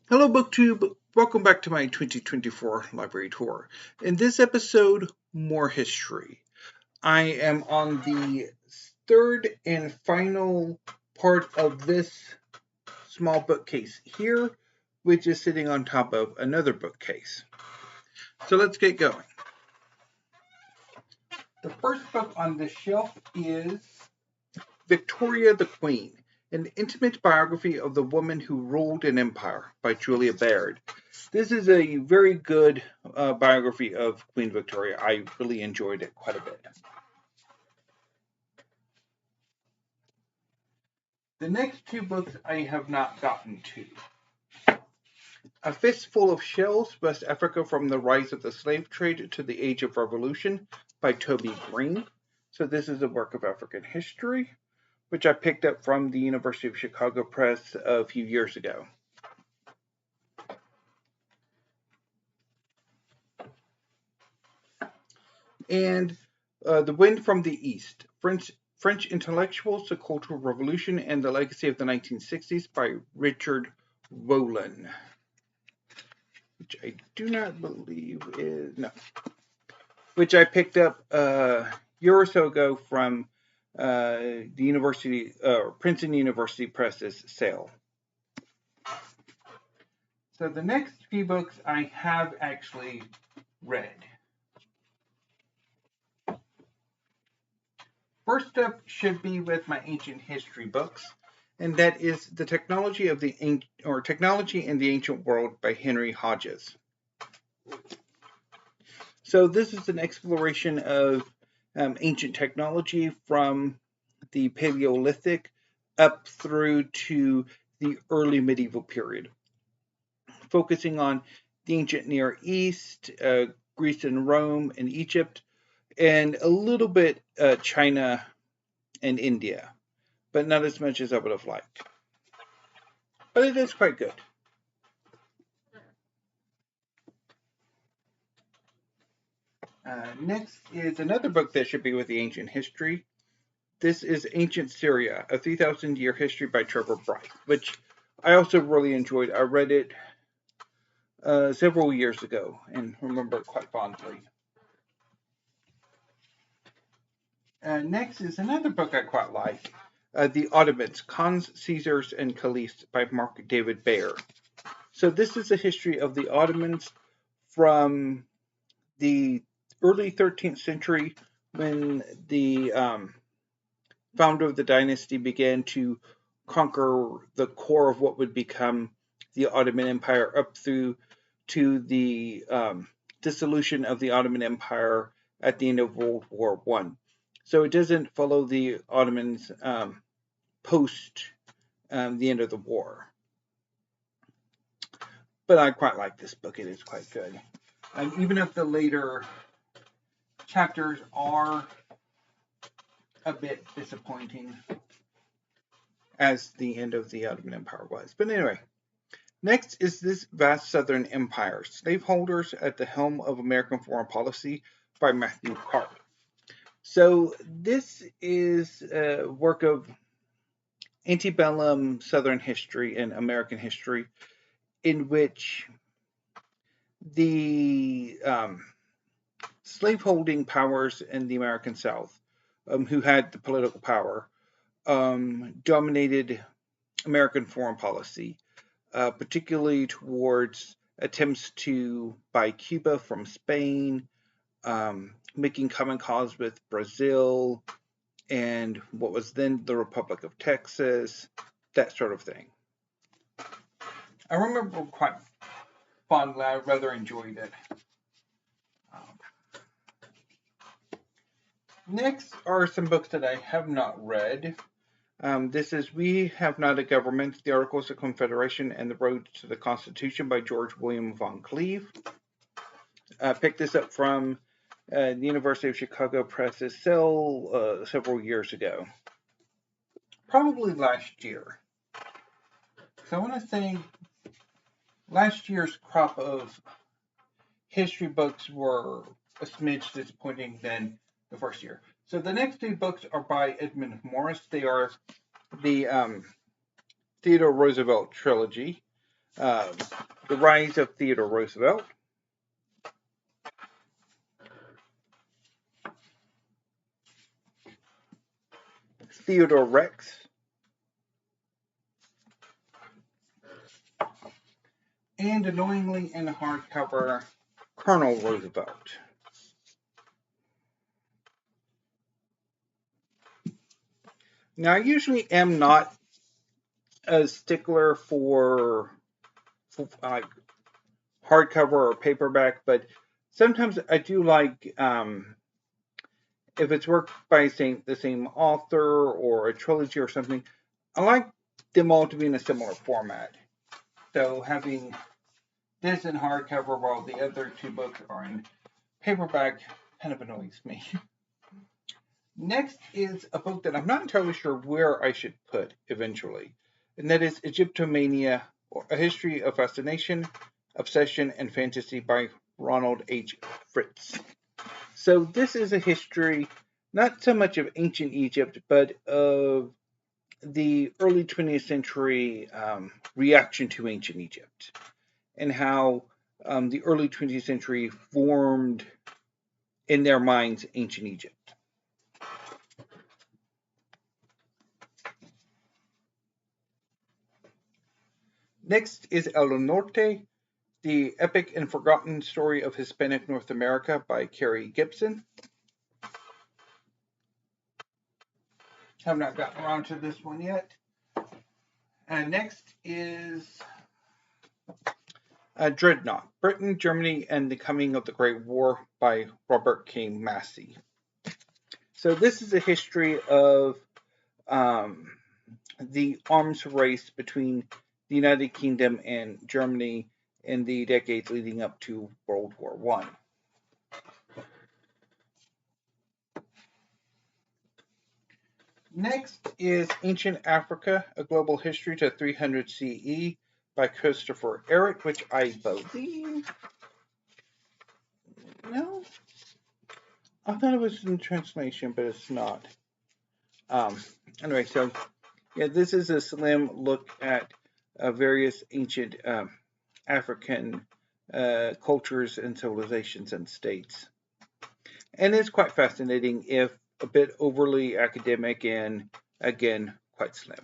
Hello, BookTube. Welcome back to my 2024 library tour. In this episode, more history. I am on the third and final part of this small bookcase here, which is sitting on top of another bookcase. So let's get going. The first book on the shelf is Victoria the Queen, an intimate biography of the woman who ruled an empire by Julia Baird. This is a very good biography of Queen Victoria. I really enjoyed it quite a bit. The next two books I have not gotten to. A Fistful of Shells, West Africa from the Rise of the Slave Trade to the Age of Revolution by Toby Green. So this is a work of African history, which I picked up from the University of Chicago Press a few years ago. And The Wind from the East, French Intellectuals, the Cultural Revolution, and the Legacy of the 1960s by Richard Rowland, which I do not believe is, no, which I picked up a year or so ago from the University, Princeton University Press's sale. So the next few books I have actually read. First up should be with my ancient history books, and that is The Technology of the Technology in the Ancient World by Henry Hodges. So this is an exploration of ancient technology from the Paleolithic up through to the early medieval period, focusing on the ancient Near East, Greece and Rome and Egypt, and a little bit China and India, but not as much as I would have liked. But it is quite good. Next is another book that should be with the ancient history. This is Ancient Syria, a 3,000-year history by Trevor Bryce, which I also really enjoyed. I read it several years ago and remember it quite fondly. Next is another book I quite like, The Ottomans, Khans, Caesars, and Caliphs by Mark David Baer. So this is a history of the Ottomans from the early 13th century when the founder of the dynasty began to conquer the core of what would become the Ottoman Empire up through to the dissolution of the Ottoman Empire at the end of World War I. So it doesn't follow the Ottomans post the end of the war. But I quite like this book. It is quite good. Even if the later chapters are a bit disappointing, as the end of the Ottoman Empire was. But anyway, next is This Vast Southern Empire, Slaveholders at the Helm of American Foreign Policy by Matthew Karp. So this is a work of antebellum Southern history and American history in which the slaveholding powers in the American South, who had the political power, dominated American foreign policy, particularly towards attempts to buy Cuba from Spain, making common cause with Brazil and what was then the Republic of Texas, that sort of thing. I remember quite fondly. I rather enjoyed it. Next are some books that I have not read. This is We Have Not a Government, The Articles of Confederation and the Road to the Constitution by George William Von Cleve. I picked this up from the University of Chicago Press's sale several years ago. Probably last year. So I want to say last year's crop of history books were a smidge disappointing than the first year. So the next two books are by Edmund Morris. They are the Theodore Roosevelt trilogy. The Rise of Theodore Roosevelt, Theodore Rex, and annoyingly in hardcover, Colonel Roosevelt. Now, I usually am not a stickler for hardcover or paperback, but sometimes I do like if it's work by the same author or a trilogy or something. I like them all to be in a similar format. So having this in hardcover while the other two books are in paperback kind of annoys me. Next is a book that I'm not entirely sure where I should put eventually, and that is Egyptomania, or A History of Fascination, Obsession, and Fantasy by Ronald H. Fritz. So this is a history not so much of ancient Egypt, but of the early 20th century reaction to ancient Egypt, and how the early 20th century formed in their minds ancient Egypt. Next is El Norte, the epic and forgotten story of Hispanic North America by Carrie Gibson. Have not gotten around to this one yet. Next is Dreadnought, Britain, Germany, and the Coming of the Great War by Robert K. Massey. So this is a history of the arms race between the United Kingdom and Germany in the decades leading up to World War I. Next is Ancient Africa, A Global History to 300 CE by Christopher Ehret, which I believe... No? I thought it was in translation, but it's not. Anyway, so yeah, this is a slim look at various ancient African cultures and civilizations and states. And it's quite fascinating, if a bit overly academic and, again, quite slim.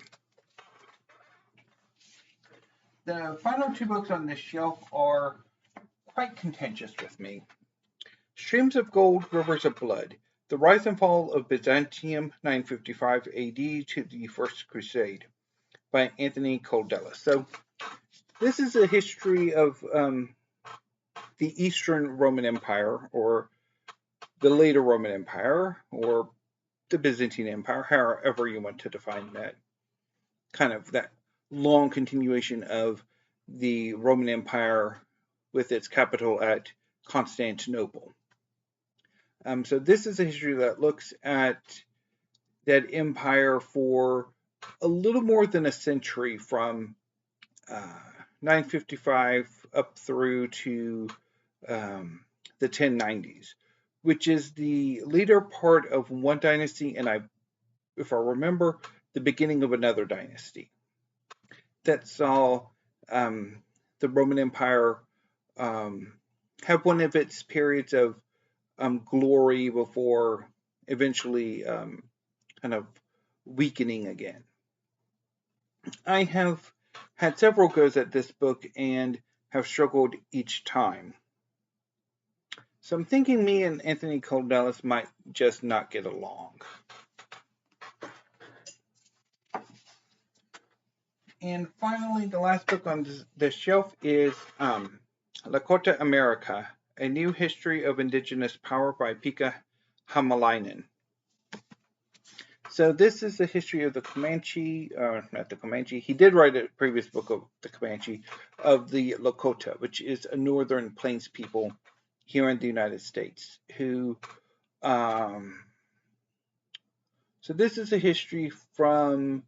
The final two books on this shelf are quite contentious with me. Streams of Gold, Rivers of Blood, The Rise and Fall of Byzantium, 955 AD to the First Crusade, by Anthony Koldelis. So this is a history of the Eastern Roman Empire, or the later Roman Empire, or the Byzantine Empire, however you want to define that, kind of that long continuation of the Roman Empire with its capital at Constantinople. So this is a history that looks at that empire for a little more than a century, from 955 up through to the 1090s, which is the later part of one dynasty, and if I remember, the beginning of another dynasty that saw the Roman Empire have one of its periods of glory before eventually kind of weakening again. I have had several goes at this book and have struggled each time. So I'm thinking me and Anthony Koldelis might just not get along. And finally, the last book on the shelf is Lakota America, A New History of Indigenous Power by Pekka Hamalainen. So this is the history of the Comanche, not the Comanche, he did write a previous book of the Comanche, of the Lakota, which is a northern plains people here in the United States, who, so this is a history from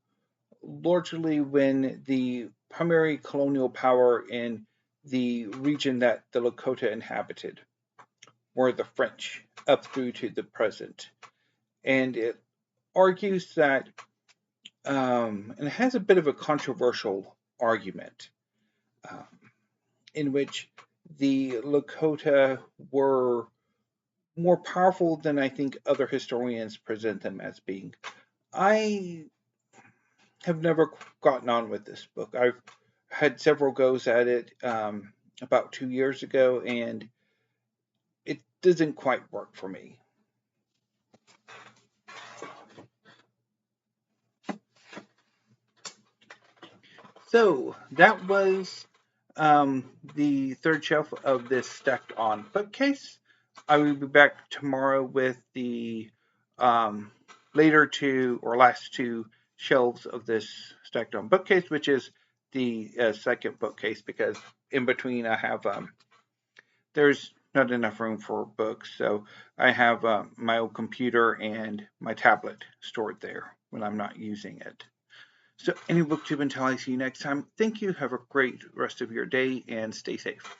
largely when the primary colonial power in the region that the Lakota inhabited were the French, up through to the present. And it argues that, and it has a bit of a controversial argument, in which the Lakota were more powerful than I think other historians present them as being. I have never gotten on with this book. I've had several goes at it about 2 years ago, and it doesn't quite work for me. So that was the third shelf of this stacked on bookcase. I will be back tomorrow with the later two or last two shelves of this stacked on bookcase, which is the second bookcase, because in between I have there's not enough room for books, so I have my old computer and my tablet stored there when I'm not using it. So, any booktube until I see you next time. Thank you. Have a great rest of your day and stay safe.